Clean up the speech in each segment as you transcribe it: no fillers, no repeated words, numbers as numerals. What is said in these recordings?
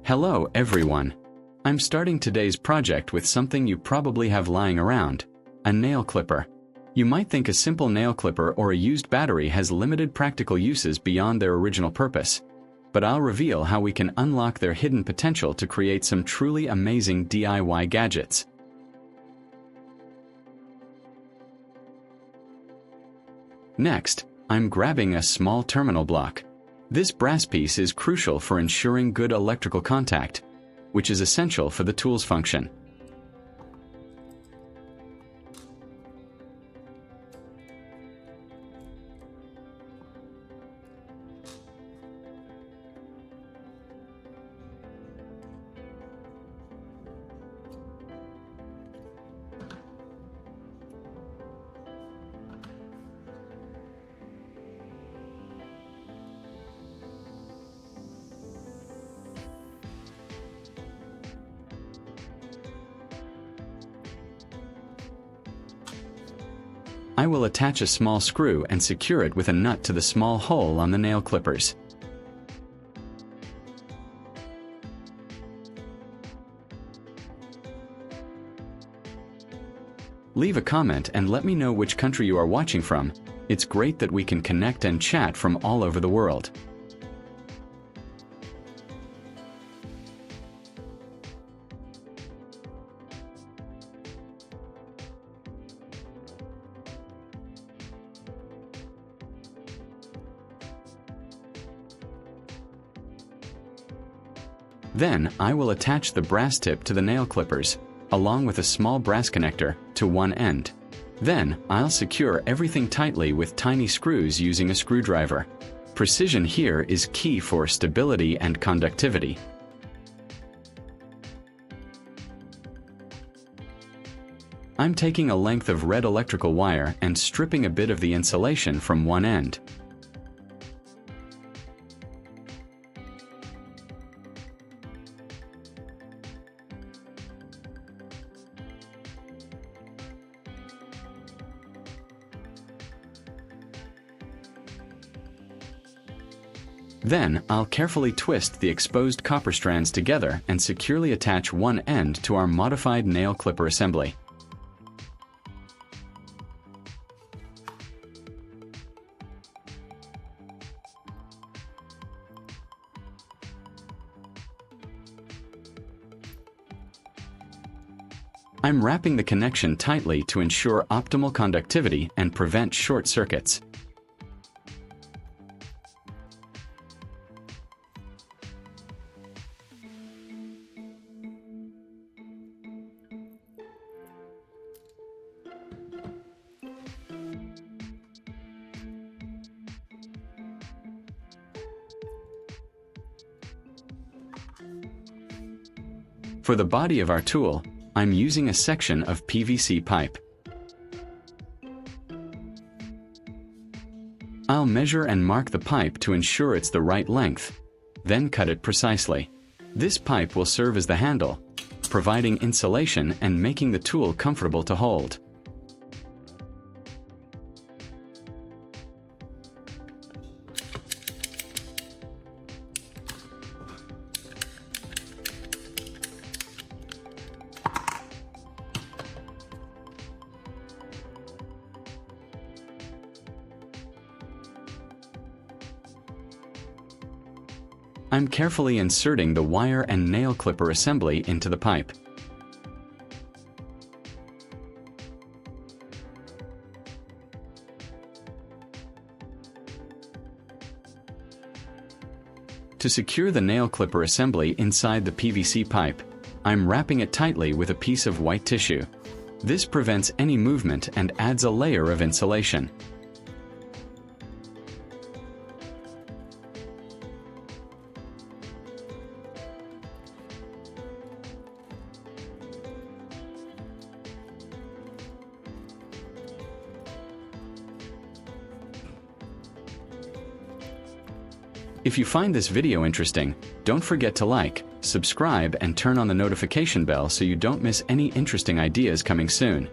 Hello everyone. I'm starting today's project with something you probably have lying around, a nail clipper. You might think a simple nail clipper or a used battery has limited practical uses beyond their original purpose. But I'll reveal how we can unlock their hidden potential to create some truly amazing DIY gadgets. Next, I'm grabbing a small terminal block. This brass piece is crucial for ensuring good electrical contact, which is essential for the tool's function. I will attach a small screw and secure it with a nut to the small hole on the nail clippers. Leave a comment and let me know which country you are watching from. It's great that we can connect and chat from all over the world. Then, I will attach the brass tip to the nail clippers, along with a small brass connector, to one end. Then, I'll secure everything tightly with tiny screws using a screwdriver. Precision here is key for stability and conductivity. I'm taking a length of red electrical wire and stripping a bit of the insulation from one end. Then, I'll carefully twist the exposed copper strands together and securely attach one end to our modified nail clipper assembly. I'm wrapping the connection tightly to ensure optimal conductivity and prevent short circuits. For the body of our tool, I'm using a section of PVC pipe. I'll measure and mark the pipe to ensure it's the right length, then cut it precisely. This pipe will serve as the handle, providing insulation and making the tool comfortable to hold. I'm carefully inserting the wire and nail clipper assembly into the pipe. To secure the nail clipper assembly inside the PVC pipe, I'm wrapping it tightly with a piece of white tissue. This prevents any movement and adds a layer of insulation. If you find this video interesting, don't forget to like, subscribe, and turn on the notification bell so you don't miss any interesting ideas coming soon.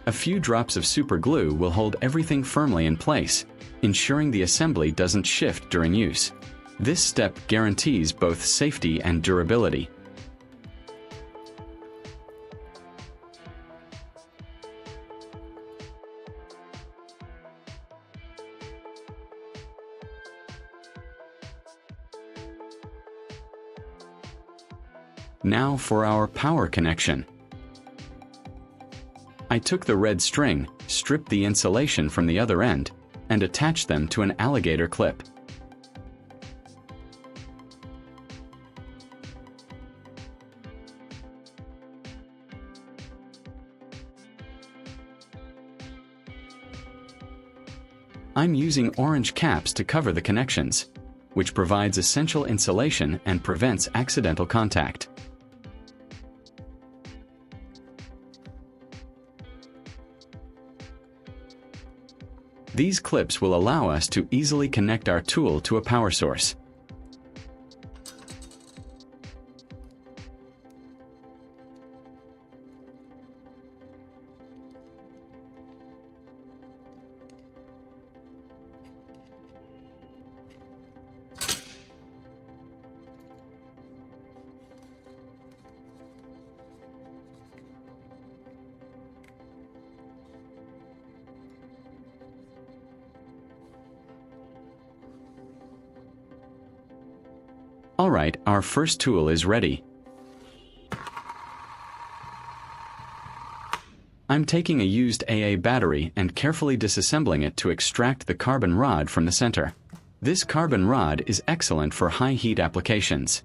A few drops of super glue will hold everything firmly in place, ensuring the assembly doesn't shift during use. This step guarantees both safety and durability. Now for our power connection. I took the red string, stripped the insulation from the other end, and attached them to an alligator clip. I'm using orange caps to cover the connections, which provides essential insulation and prevents accidental contact. These clips will allow us to easily connect our tool to a power source. Alright, our first tool is ready. I'm taking a used AA battery and carefully disassembling it to extract the carbon rod from the center. This carbon rod is excellent for high heat applications.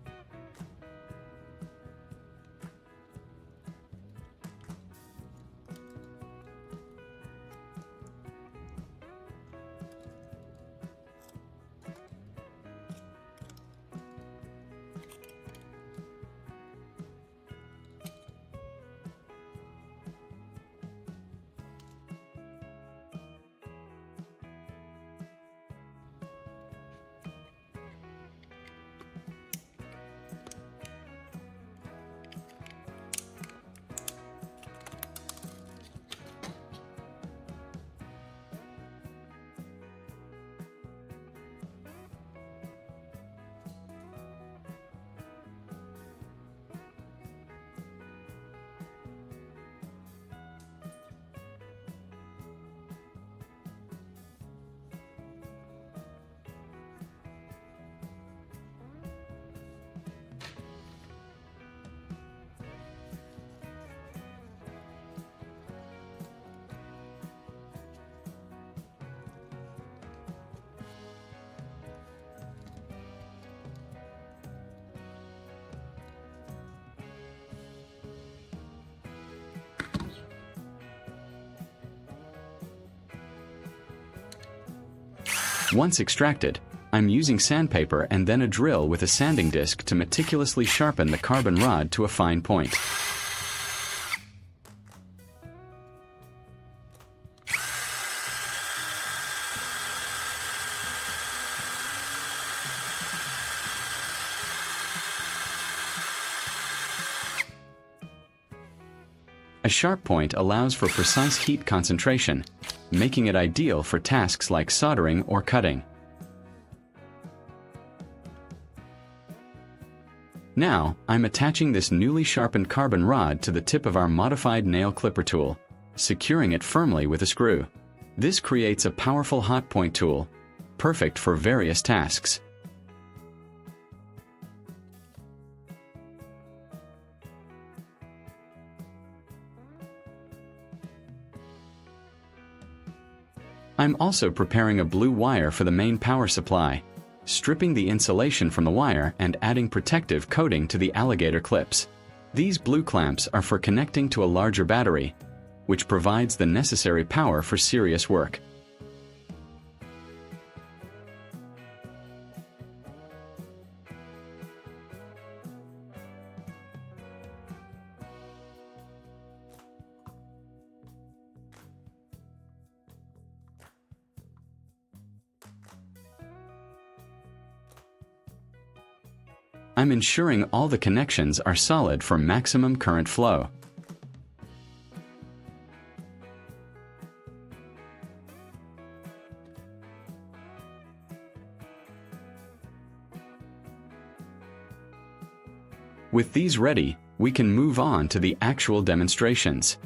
Once extracted, I'm using sandpaper and then a drill with a sanding disc to meticulously sharpen the carbon rod to a fine point. A sharp point allows for precise heat concentration, making it ideal for tasks like soldering or cutting. Now, I'm attaching this newly sharpened carbon rod to the tip of our modified nail clipper tool, securing it firmly with a screw. This creates a powerful hot point tool, perfect for various tasks. I'm also preparing a blue wire for the main power supply, stripping the insulation from the wire and adding protective coating to the alligator clips. These blue clamps are for connecting to a larger battery, which provides the necessary power for serious work. I'm ensuring all the connections are solid for maximum current flow. With these ready, we can move on to the actual demonstrations.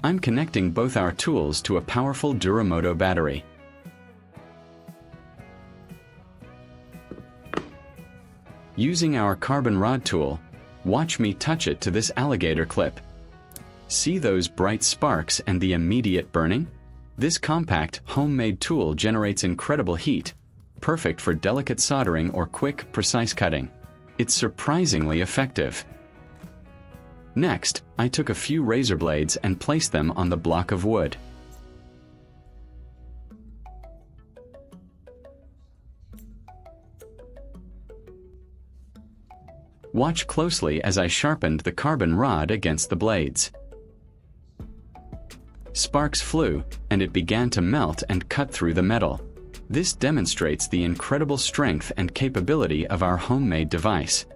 I'm connecting both our tools to a powerful Duramoto battery. Using our carbon rod tool, watch me touch it to this alligator clip. See those bright sparks and the immediate burning? This compact, homemade tool generates incredible heat, perfect for delicate soldering or quick, precise cutting. It's surprisingly effective. Next, I took a few razor blades and placed them on the block of wood. Watch closely as I sharpened the carbon rod against the blades. Sparks flew, and it began to melt and cut through the metal. This demonstrates the incredible strength and capability of our homemade device.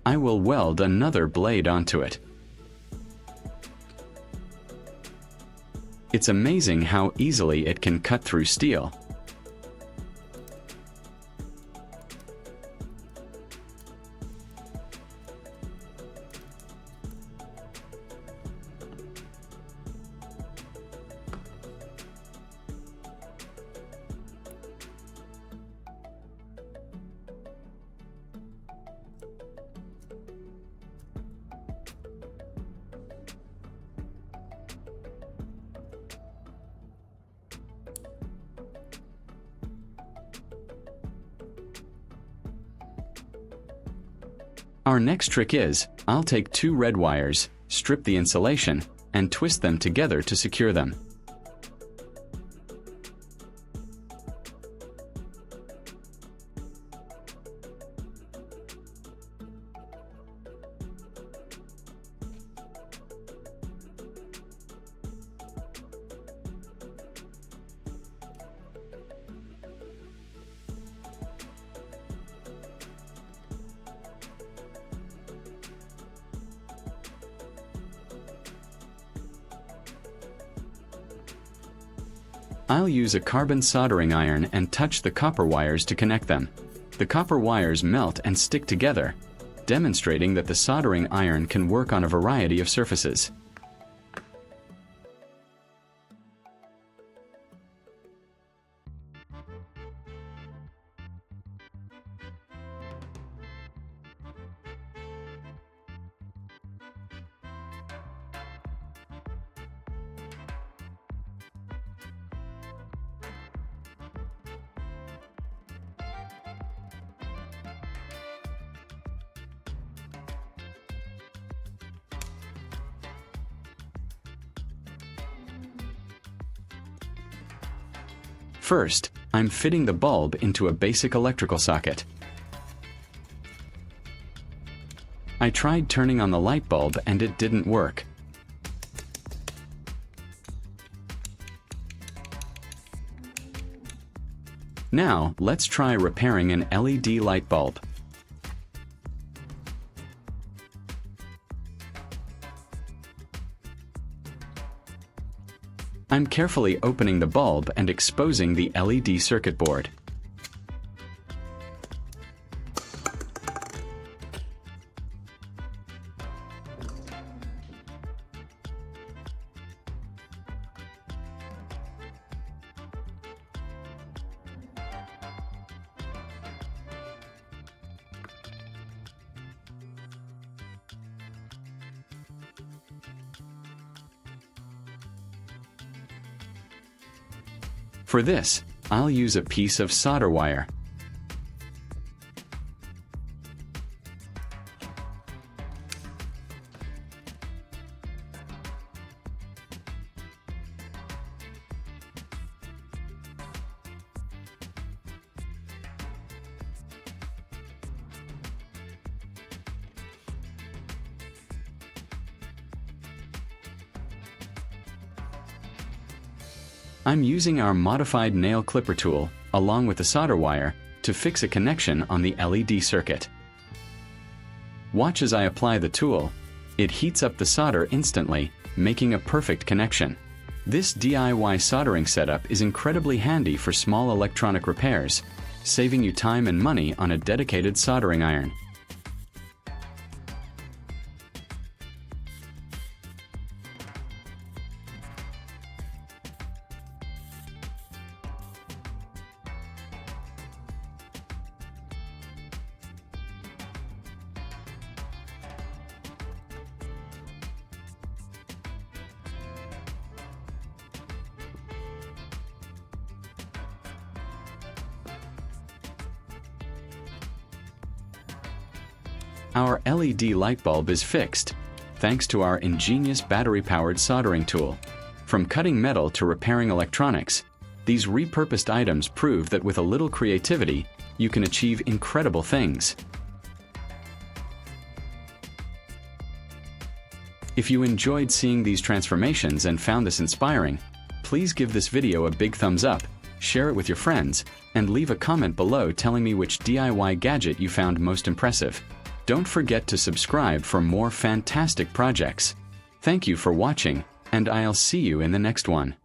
I will weld another blade onto it. It's amazing how easily it can cut through steel. Our next trick is, I'll take 2 red wires, strip the insulation, and twist them together to secure them. I'll use a carbon soldering iron and touch the copper wires to connect them. The copper wires melt and stick together, demonstrating that the soldering iron can work on a variety of surfaces. First, I'm fitting the bulb into a basic electrical socket. I tried turning on the light bulb and it didn't work. Now, let's try repairing an LED light bulb. I'm carefully opening the bulb and exposing the LED circuit board. For this, I'll use a piece of solder wire. I'm using our modified nail clipper tool, along with the solder wire, to fix a connection on the LED circuit. Watch as I apply the tool. It heats up the solder instantly, making a perfect connection. This DIY soldering setup is incredibly handy for small electronic repairs, saving you time and money on a dedicated soldering iron. Our LED light bulb is fixed, thanks to our ingenious battery-powered soldering tool. From cutting metal to repairing electronics, these repurposed items prove that with a little creativity, you can achieve incredible things. If you enjoyed seeing these transformations and found this inspiring, please give this video a big thumbs up, share it with your friends, and leave a comment below telling me which DIY gadget you found most impressive. Don't forget to subscribe for more fantastic projects. Thank you for watching, and I'll see you in the next one.